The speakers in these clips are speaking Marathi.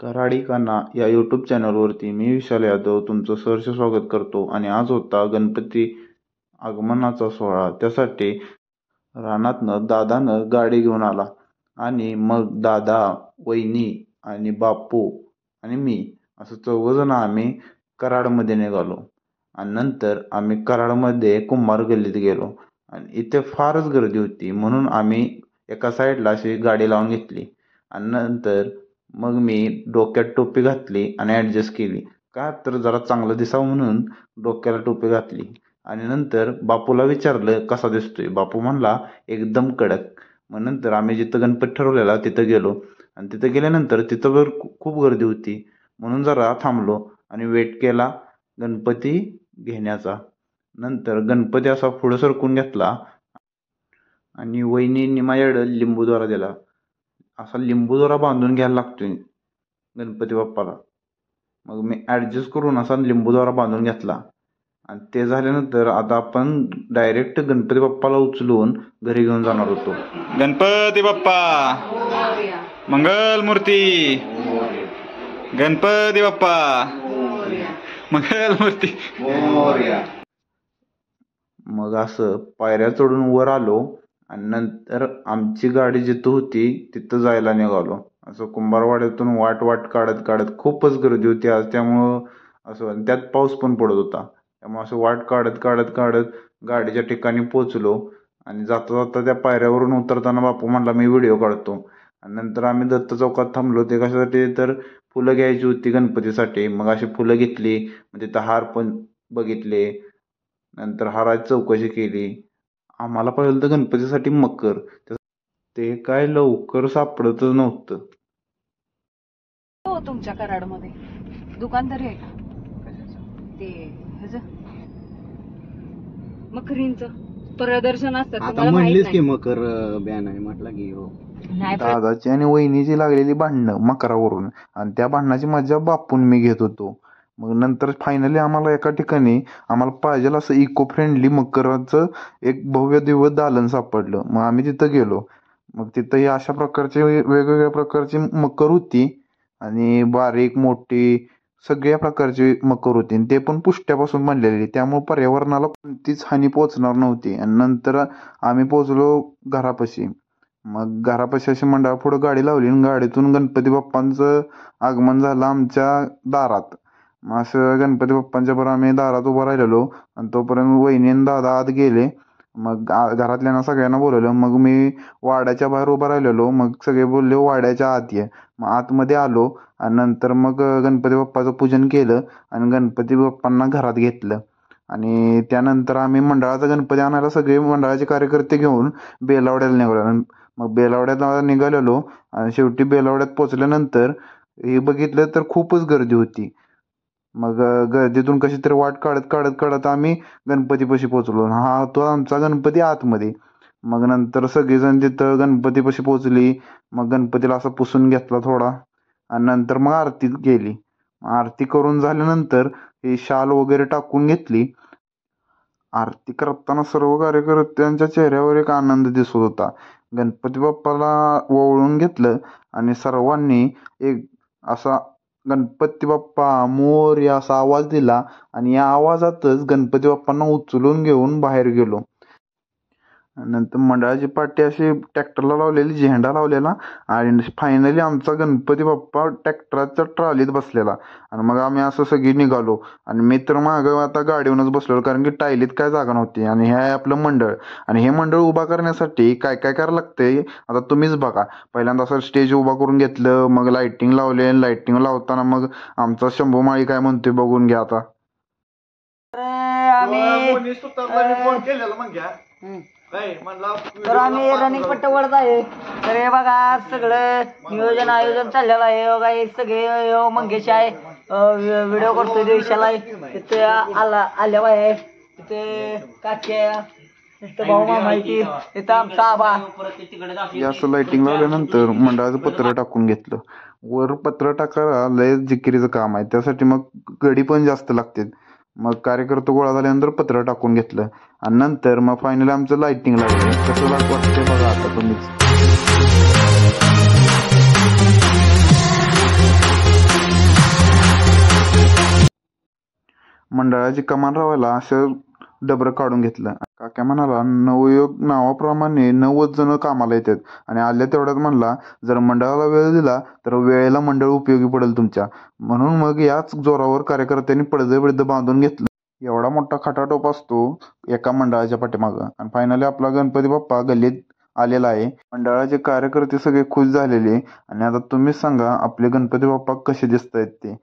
कराडी कान्हा या यूट्यूब चॅनलवरती मी विशाल यादव तुमचं सहर्ष स्वागत करतो. आणि आज होता गणपती आगमनाचा सोहळा. त्यासाठी रानातनं दादानं गाडी घेऊन आला आणि मग दादा, वहिनी आणि बापू आणि मी असं चौघजण आम्ही कराडमध्ये निघालो. आणि नंतर आम्ही कराडमध्ये कुंभार गल्लीत गेलो आणि इथे फारच गर्दी होती म्हणून आम्ही एका साईडला अशी गाडी लावून घेतली. आणि नंतर मग मी डोक्यात टोपी घातली आणि ॲडजस्ट केली, का तर जरा चांगलं दिसावं म्हणून डोक्याला टोपी घातली. आणि नंतर बापूला विचारलं कसा दिसतोय. बापू म्हणला एकदम कडक. मग नंतर आम्ही जिथं गणपती ठरवलेला तिथं गेलो आणि तिथं गेल्यानंतर तिथं खूप गर्दी होती म्हणून जरा थांबलो आणि वेट केला गणपती घेण्याचा. नंतर गणपती असा पुढं सरकून घेतला आणि वहिनींनी माझ्याकडं लिंबू दोरा दिला. असा लिंबू दोरा बांधून घ्यायला लागतोय गणपती बाप्पाला. मग मी ॲडजस्ट करून असा लिंबू दोरा बांधून घेतला. आणि ते झाल्यानंतर आता आपण डायरेक्ट गणपती बाप्पाला उचलून घरी घेऊन जाणार होतो. गणपती बाप्पा मंगल मूर्ती, गणपती बाप्पा मंगल मूर्ती. मग असं पायऱ्या चढून वर आलो आणि नंतर आमची गाडी जिथं होती तिथं जायला निघालो. असं कुंभारवाड्यातून वाट काढत खूपच गर्दी होती आज, त्यामुळं असं त्यात पाऊस पण पडत होता. त्यामुळे असं वाट काढत गाडीच्या ठिकाणी पोचलो. आणि जाता त्या पायऱ्यावरून उतरताना बापू म्हणला मी व्हिडिओ काढतो. आणि नंतर आम्ही दत्त चौकात थांबलो. ते कशासाठी तर फुलं घ्यायची होती गणपतीसाठी. मग अशी फुलं घेतली, मग तिथं हार पण बघितले. नंतर हाराची चौकशी केली. आम्हाला पाहिलं तर गणपतीसाठी मकर, ते काय लवकर सापडतच नव्हतं. हो, तुमच्या कराडमध्ये दुकानदारी आहे का ते ह्याचं मकरींचं प्रदर्शन असतं? आता म्हणलीस की मकर बॅन आहे म्हटलं की हो. दादाची आणि वहिनीची लागलेली भांडणं मकरावरून, आणि त्या भांडणाची मजा बापून मी घेत होतो. मग नंतर फायनली आम्हाला एका ठिकाणी आम्हाला पाहिजे असं इको फ्रेंडली मकराचं एक भव्य दिव्य दालन सापडलं. मग आम्ही तिथं गेलो. मग तिथं ही अशा प्रकारचे वेगवेगळ्या प्रकारची मकर होती आणि बारीक मोठी सगळ्या प्रकारची मकर होती. ते पण पुष्ट्यापासून बनलेली, त्यामुळे पर्यावरणाला कोणतीच हानी पोचणार नव्हती. आणि नंतर आम्ही पोचलो घरापाशी. मग घरापाशी अशी मंडळा पुढं गाडी लावली आणि गाडीतून गणपती बाप्पांचं आगमन झालं आमच्या दारात. मग असं गणपती बाप्पांच्या बरोबर आम्ही दारात उभं राहिलेलो आणि तोपर्यंत वहिनी आणि दादा आत गेले. मग घरातल्यांना सगळ्यांना बोलवलं. मग मी वाड्याच्या बाहेर उभं राहिलेलो. मग सगळे बोलले वाड्याच्या आत ये. मग आतमध्ये आलो आणि नंतर मग गणपती बाप्पाचं पूजन केलं आणि गणपती बाप्पांना घरात घेतलं. आणि त्यानंतर आम्ही मंडळाचा गणपती आणायला सगळे मंडळाचे कार्यकर्ते घेऊन बेलावड्याला निघालो. मग बेलावड्याला निघालेलो आणि शेवटी बेलावड्यात पोचल्यानंतर हे बघितलं तर खूपच गर्दी होती. मग गर्दीतून कशी तरी वाट काढत आम्ही गणपतीपाशी पोचलो. हा होतो आमचा गणपती आतमध्ये. मग नंतर सगळेजण तिथं गणपतीपाशी पोचली. मग गणपतीला असं पुसून घेतला थोडा आणि नंतर मग आरती केली. आरती करून झाल्यानंतर ही शाल वगैरे टाकून घेतली. आरती करताना सर्व कार्यकर्त्यांच्या चेहऱ्यावर एक आनंद दिसत होता. गणपती बाप्पाला ओवाळून घेतलं आणि सर्वांनी एक असा गणपती बाप्पा मोरया असा आवाज दिला आणि या आवाजातच गणपती बाप्पांना उचलून घेऊन बाहेर गेलो. नंतर मंडळाची पाठी अशी ट्रॅक्टरला लावलेली, झेंडा लावलेला आणि फायनली आमचा गणपती बाप्पा ट्रॅक्टरच्या ट्रॉलीत बसलेला. आणि मग आम्ही असं सगळी निघालो आणि मी तर मागं आता गाडीवरूनच बसलेलो, कारण की टायलीत काय जागा नव्हती. आणि हे आहे आपलं मंडळ. आणि हे मंडळ उभा करण्यासाठी काय काय करायला लागतंय आता तुम्हीच बघा. पहिल्यांदा असं स्टेज उभा करून घेतलं, मग लाईटिंग लावले. लाईटिंग लावताना मग आमचा शंभू माळी काय म्हणतोय बघून घ्या आता. तर आम्ही रनिंग पट्ट वळत आहे. तर हे बघा सगळं नियोजन आयोजन चाललेलं आहे. बघा हे सगळे मंगेश आहे, व्हिडिओ करतोय दिवसाला. तिथे आल्या आहे, तिथे काक्या, तिथं भाऊ मामा आहे, तिथं आमचा आबा. असं लाईटिंग लावल्यानंतर मंडळाचं पत्र टाकून घेतलं. वर पत्र टाकायला लय जिकिरीचं काम आहे, त्यासाठी मग गडी पण जास्त लागते. मग कार्यकर्ते गोळा झाल्यानंतर पत्र टाकून घेतलं आणि नंतर मग फायनली आमचं लाईटिंग लागलं. कसं वाटते बघा आता तुम्हीच. मंडळाची कमान रावायला असं डबरं काढून घेतलं. काक्या म्हणाला, नवयोग नावाप्रमाणे 90 जण कामाला येतात आणि आल्या तेवढ्यात म्हणला, जर मंडळाला वेळ दिला तर वेळेला मंडळ उपयोगी पडेल तुमच्या. म्हणून मग याच जोरावर कार्यकर्त्यांनी पडदं बांधून घेतलं. एवढा मोठा खटाटोप असतो एका मंडळाच्या पाठीमागं. आणि फायनली आपला गणपती बाप्पा गल्लीत आलेला आहे. मंडळाचे कार्यकर्ते सगळे खुश झालेले. आणि आता तुम्हीच सांगा आपले गणपती बाप्पा कसे दिसत आहेत ते.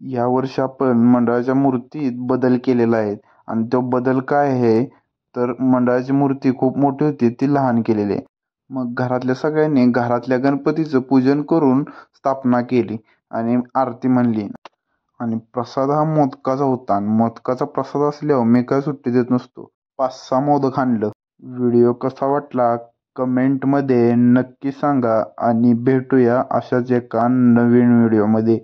यावर्षी आपण मंडळाच्या मूर्तीत बदल केलेला आहे. आणि तो बदल काय आहे तर मंडळाची मूर्ती खूप मोठी होती ती लहान केलेली आहे. मग घरातल्या सगळ्यांनी घरातल्या गणपतीचं पूजन करून स्थापना केली आणि आरती म्हणली. आणि प्रसाद हा मोदकाचा होता. आणि मोदकाचा प्रसाद असल्यावर मी काय सुट्टी देत नसतो. 5-6 मोदक आणलं. व्हिडिओ कसा वाटला कमेंटमध्ये नक्की सांगा आणि भेटूया अशाच एका नवीन व्हिडिओमध्ये.